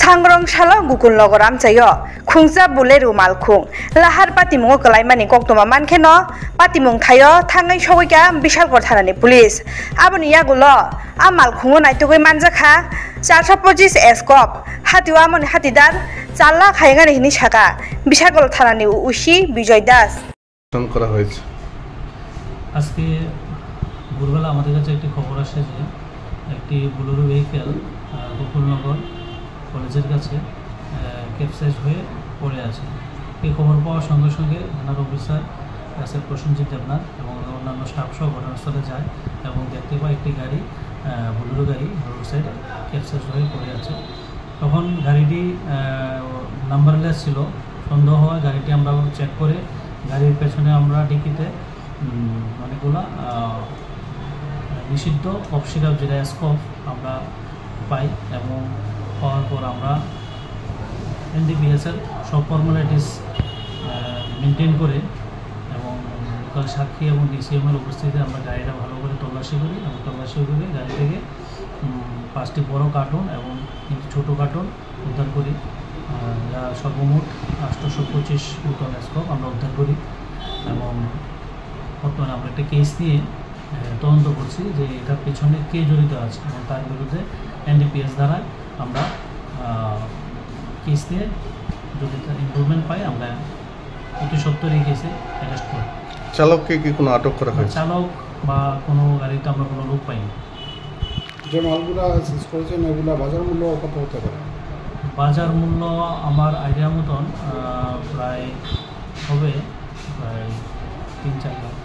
Hangrong Shala Gukun Logoram Sayo, Kungza Buleru Malkung, Lahar Patimung Kalaimani Koktoma Mankeno, Patimung Tayo, Tangai Shoga, Bishal Gortani Police, Aboniagulo, Amal Kungun I took a Manzaka, Sasha Pojis Escop, Hatiwamon Hatidar, Sala Hayan Nishaka, Bishagol Tarani Ushi, Bijoy Das. আজকে ভোরবেলা আমাদের কাছে একটি খবর আসে যে একটি Bolero vehicle Gokulnagar কলেজের কাছে ক্যাপসাইজ হয়ে পড়ে আছে। এই খবর পাওয়ার সঙ্গে সঙ্গে থানার অফিসার এসআই প্রসেনজিৎ দেবনাথ এবং অন্যান্য স্টাফ সহ ঘটনাস্থলে যায় এবং দেখতে পায় একটি গাড়ি বোলেরো গাড়ি রোড সাইডে ক্যাপসাইজ হয়ে পড়ে আছে। তখন গাড়িটি নাম্বারলেস ছিল, সন্দেহ হয় গাড়িটি আমরা চেক করে গাড়ির পেছনে আমরা ডিকিতে অনেকগুলো নিষিদ্ধ কফ সিরাপ যেটা স্কফ আমরা পাই এবং পাওয়ার পর আমরা এনডিপিএসের সব ফর্মালিটিস মেনটেন করে এবং লোকাল সাক্ষী এবং ডিসিএমের উপস্থিতিতে আমরা গাড়িটা ভালো করে তল্লাশি করি এবং তল্লাশি করে গাড়ি থেকে 5টি বড় কার্টুন এবং 3টি ছোটো কার্টুন উদ্ধার করি, যা সর্বমোট 825 বোতল স্কফ আমরা উদ্ধার করি এবং বর্তমানে আমরা একটা কেস নিয়ে তদন্ত করছি যে এটার পেছনে কে জড়িত আছে এবং তার বিরুদ্ধে এনডিপিএস দ্বারা আমরা কেস নিয়ে যদি ইমপ্রুভমেন্ট পাই আমরা অতি সত্বর এই কেসে অ্যারেস্ট করি। চালককে কি কোনো আটক করা হয়েছে? চালক বা কোনো গাড়িতে আমরা কোনো লোক পাইনি। যে মালগুলো সিজ করেছেন এগুলো বাজার মূল্য কত হতে পারে? বাজার মূল্য আমার আইডিয়া মতন প্রায় হবে প্রায় 3-4 লাখ।